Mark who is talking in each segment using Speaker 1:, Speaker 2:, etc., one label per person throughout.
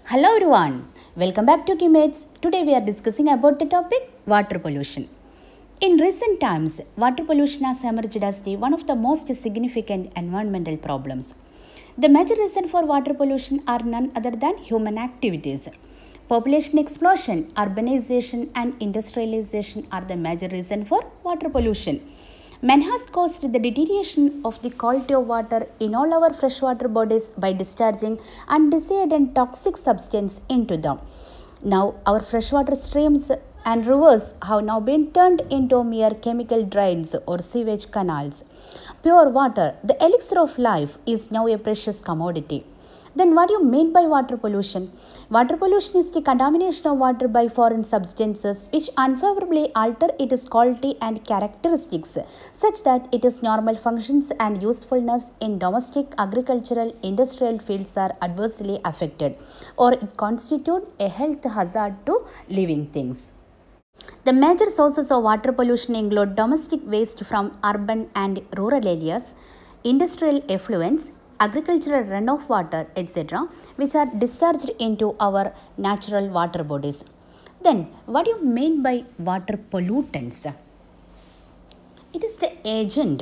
Speaker 1: Hello everyone, welcome back to Kimates. Today we are discussing about the topic water pollution. In recent times, water pollution has emerged as one of the most significant environmental problems. The major reason for water pollution are none other than human activities. Population explosion, urbanization and industrialization are the major reason for water pollution. Man has caused the deterioration of the quality of water in all our freshwater bodies by discharging undesired and toxic substance into them. Now, our freshwater streams and rivers have now been turned into mere chemical drains or sewage canals. Pure water, the elixir of life, is now a precious commodity. Then what do you mean by water pollution? Water pollution is the contamination of water by foreign substances which unfavorably alter its quality and characteristics such that its normal functions and usefulness in domestic, agricultural, industrial fields are adversely affected or it constitute a health hazard to living things. The major sources of water pollution include domestic waste from urban and rural areas, industrial effluents, agricultural runoff water, etc., which are discharged into our natural water bodies. Then, what do you mean by water pollutants? It is the agent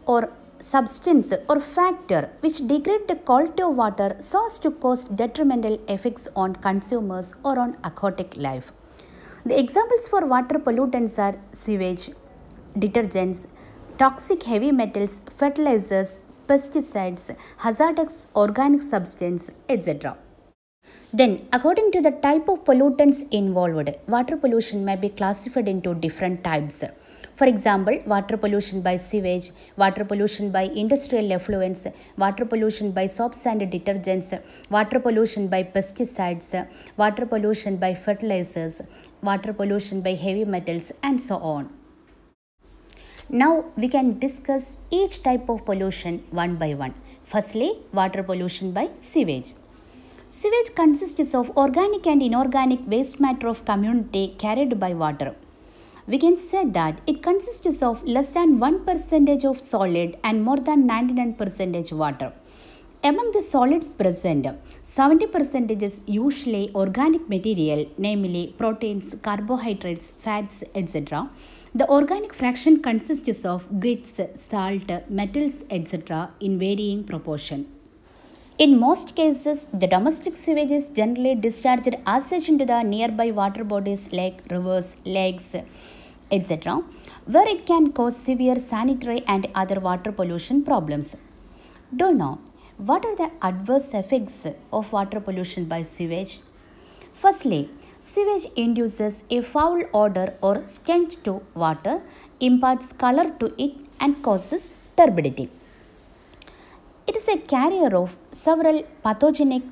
Speaker 1: or substance or factor which degrade the quality of water so as to cause detrimental effects on consumers or on aquatic life. The examples for water pollutants are sewage, detergents, toxic heavy metals, fertilizers, pesticides, hazardous organic substance, etc. Then, according to the type of pollutants involved, water pollution may be classified into different types. For example, water pollution by sewage, water pollution by industrial effluents, water pollution by soaps and detergents, water pollution by pesticides, water pollution by fertilizers, water pollution by heavy metals, and so on. Now we can discuss each type of pollution one by one. Firstly, water pollution by sewage. Sewage consists of organic and inorganic waste matter of community carried by water. We can say that it consists of less than 1% of solid and more than 99% water. Among the solids present, 70% is usually organic material, namely proteins, carbohydrates, fats, etc. The organic fraction consists of grits, salt, metals, etc. in varying proportion. In most cases, the domestic sewage is generally discharged as such into the nearby water bodies like rivers, lakes, etc., where it can cause severe sanitary and other water pollution problems. Do you know what are the adverse effects of water pollution by sewage? Firstly, sewage induces a foul odor or stench to water, imparts color to it, and causes turbidity. It is a carrier of several pathogenic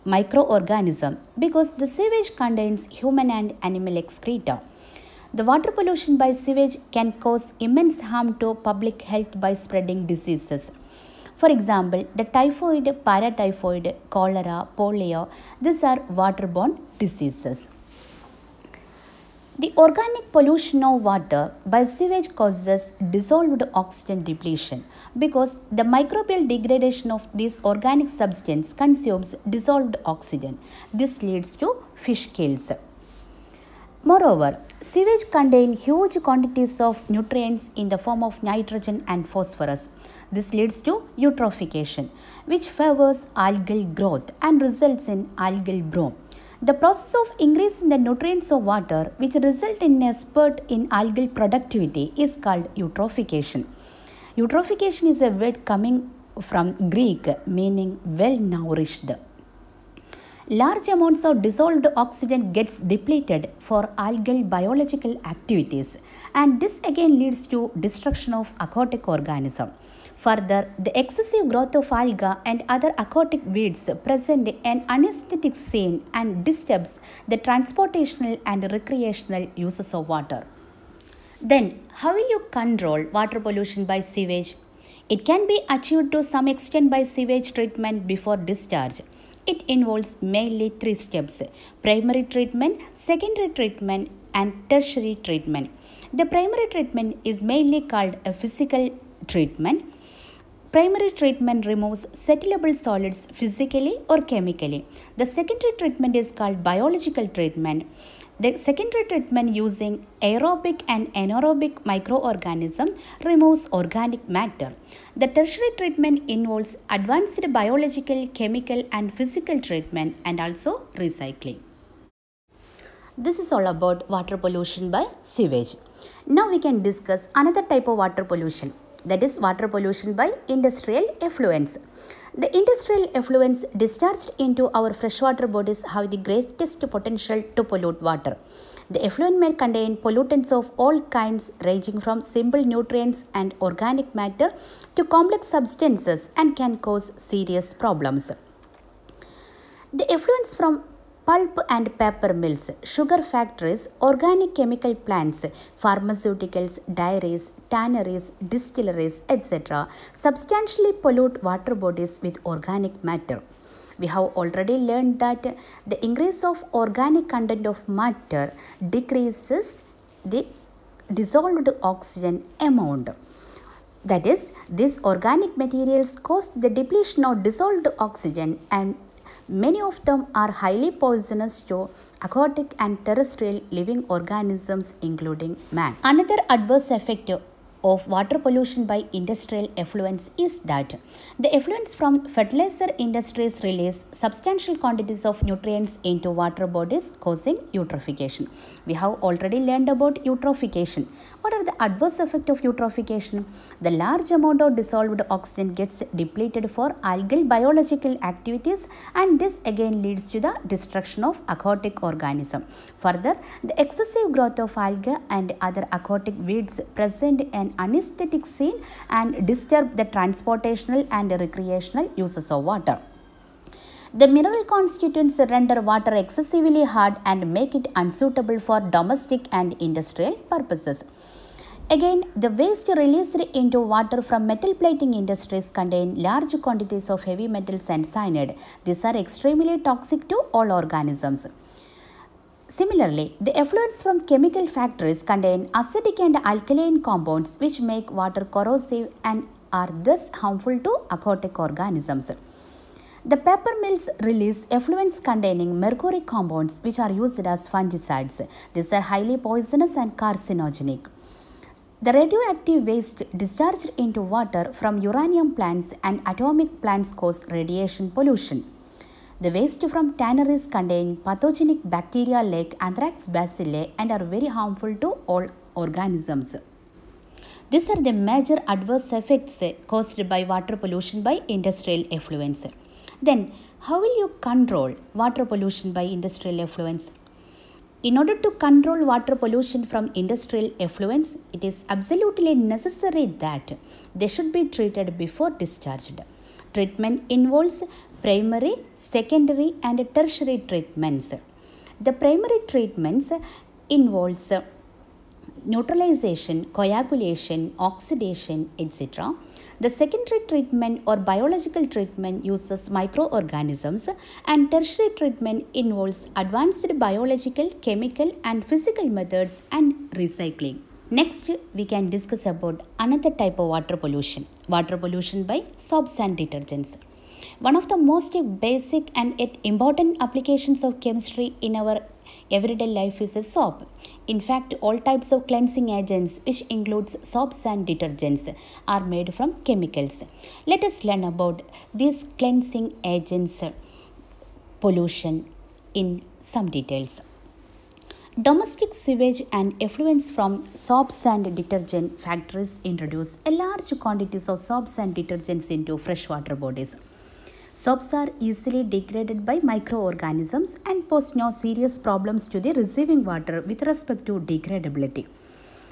Speaker 1: microorganisms because the sewage contains human and animal excreta. The water pollution by sewage can cause immense harm to public health by spreading diseases. For example, the typhoid, paratyphoid, cholera, polio, these are waterborne diseases. The organic pollution of water by sewage causes dissolved oxygen depletion because the microbial degradation of this organic substance consumes dissolved oxygen. This leads to fish kills. Moreover, sewage contains huge quantities of nutrients in the form of nitrogen and phosphorus. This leads to eutrophication, which favors algal growth and results in algal bloom. The process of increase in the nutrients of water, which result in a spurt in algal productivity, is called eutrophication. Eutrophication is a word coming from Greek meaning well nourished. Large amounts of dissolved oxygen gets depleted for algal biological activities and this again leads to destruction of aquatic organisms. Further, the excessive growth of algae and other aquatic weeds present an anesthetic scene and disturbs the transportational and recreational uses of water. Then, how will you control water pollution by sewage? It can be achieved to some extent by sewage treatment before discharge. It involves mainly three steps: primary treatment, secondary treatment, and tertiary treatment. The primary treatment is mainly called a physical treatment. Primary treatment removes settleable solids physically or chemically. The secondary treatment is called biological treatment. The secondary treatment using aerobic and anaerobic microorganisms removes organic matter. The tertiary treatment involves advanced biological, chemical and physical treatment and also recycling. This is all about water pollution by sewage. Now we can discuss another type of water pollution, that is water pollution by industrial effluents. The industrial effluents discharged into our freshwater bodies have the greatest potential to pollute water. The effluent may contain pollutants of all kinds ranging from simple nutrients and organic matter to complex substances and can cause serious problems. The effluents from pulp and paper mills, sugar factories, organic chemical plants, pharmaceuticals, dairies, tanneries, distilleries, etc. substantially pollute water bodies with organic matter. We have already learned that the increase of organic content of matter decreases the dissolved oxygen amount. That is, these organic materials cause the depletion of dissolved oxygen, and many of them are highly poisonous to aquatic and terrestrial living organisms including man. Another adverse effect of water pollution by industrial effluents is that the effluents from fertilizer industries release substantial quantities of nutrients into water bodies, causing eutrophication. We have already learned about eutrophication. What are the adverse effects of eutrophication? The large amount of dissolved oxygen gets depleted for algal biological activities, and this again leads to the destruction of aquatic organisms. Further, the excessive growth of algae and other aquatic weeds present in anesthetic scene and disturb the transportational and recreational uses of water. The mineral constituents render water excessively hard and make it unsuitable for domestic and industrial purposes. Again, the waste released into water from metal plating industries contain large quantities of heavy metals and cyanide. These are extremely toxic to all organisms. Similarly, the effluents from chemical factories contain acidic and alkaline compounds which make water corrosive and are thus harmful to aquatic organisms. The paper mills release effluents containing mercury compounds which are used as fungicides. These are highly poisonous and carcinogenic. The radioactive waste discharged into water from uranium plants and atomic plants cause radiation pollution. The waste from tanneries contain pathogenic bacteria like anthrax bacilli and are very harmful to all organisms. These are the major adverse effects caused by water pollution by industrial effluents. Then, how will you control water pollution by industrial effluents? In order to control water pollution from industrial effluents, it is absolutely necessary that they should be treated before discharged. Treatment involves primary, secondary and tertiary treatments. The primary treatments involves neutralization, coagulation, oxidation, etc. The secondary treatment or biological treatment uses microorganisms, and tertiary treatment involves advanced biological, chemical and physical methods and recycling. Next, we can discuss about another type of water pollution by soaps and detergents. One of the most basic and yet important applications of chemistry in our everyday life is a soap. In fact, all types of cleansing agents, which includes soaps and detergents, are made from chemicals. Let us learn about these cleansing agents pollution in some details. Domestic sewage and effluents from soaps and detergent factories introduce a large quantities of soaps and detergents into freshwater bodies. Soaps are easily degraded by microorganisms and pose no serious problems to the receiving water with respect to degradability.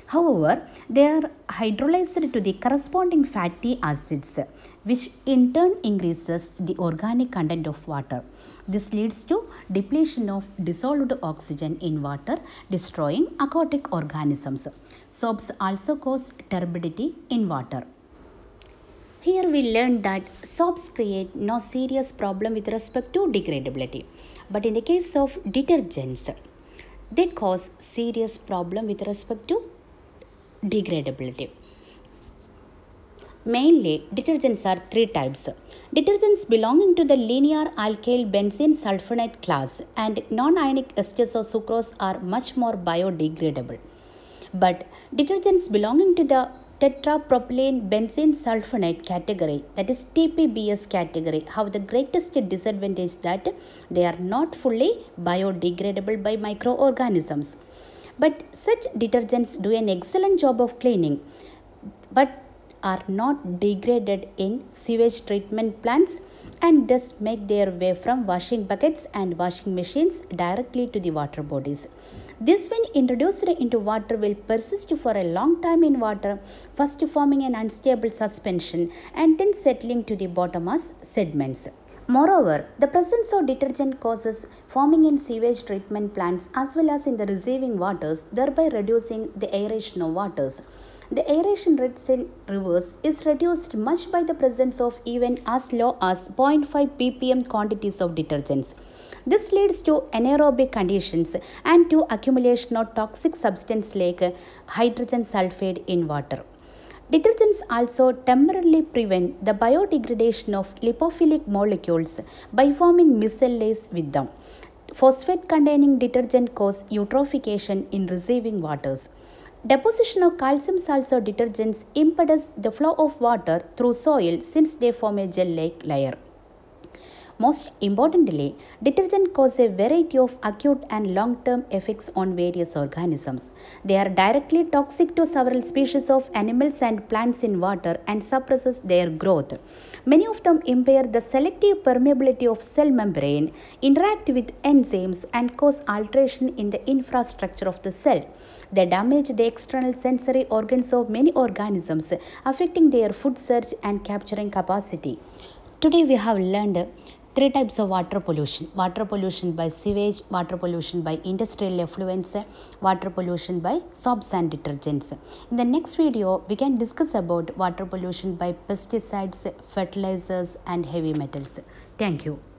Speaker 1: However, they are hydrolyzed to the corresponding fatty acids, which in turn increases the organic content of water. This leads to depletion of dissolved oxygen in water, destroying aquatic organisms. Soaps also cause turbidity in water. Here we learned that soaps create no serious problem with respect to degradability. But in the case of detergents, they cause serious problem with respect to degradability. Mainly, detergents are three types. Detergents belonging to the linear alkyl benzene sulfonate class and non-ionic esters or sucrose are much more biodegradable. But detergents belonging to the tetrapropylene benzene sulfonate category, that is TPBS category, have the greatest disadvantage that they are not fully biodegradable by microorganisms. But such detergents do an excellent job of cleaning, but are not degraded in sewage treatment plants and thus make their way from washing buckets and washing machines directly to the water bodies. This, when introduced into water, will persist for a long time in water, first forming an unstable suspension and then settling to the bottom as sediments. Moreover, the presence of detergent causes foaming in sewage treatment plants as well as in the receiving waters, thereby reducing the aeration of waters. The aeration rates in rivers is reduced much by the presence of even as low as 0.5 ppm quantities of detergents. This leads to anaerobic conditions and to accumulation of toxic substance like hydrogen sulfide in water. Detergents also temporarily prevent the biodegradation of lipophilic molecules by forming micelles with them. Phosphate containing detergent cause eutrophication in receiving waters. Deposition of calcium salts or detergents impedes the flow of water through soil since they form a gel-like layer. Most importantly, detergents cause a variety of acute and long-term effects on various organisms. They are directly toxic to several species of animals and plants in water and suppresses their growth. Many of them impair the selective permeability of cell membrane, interact with enzymes and cause alteration in the infrastructure of the cell. They damage the external sensory organs of many organisms, affecting their food search and capturing capacity. Today we have learned three types of water pollution. Water pollution by sewage, water pollution by industrial effluents, water pollution by soaps and detergents. In the next video, we can discuss about water pollution by pesticides, fertilizers and heavy metals. Thank you.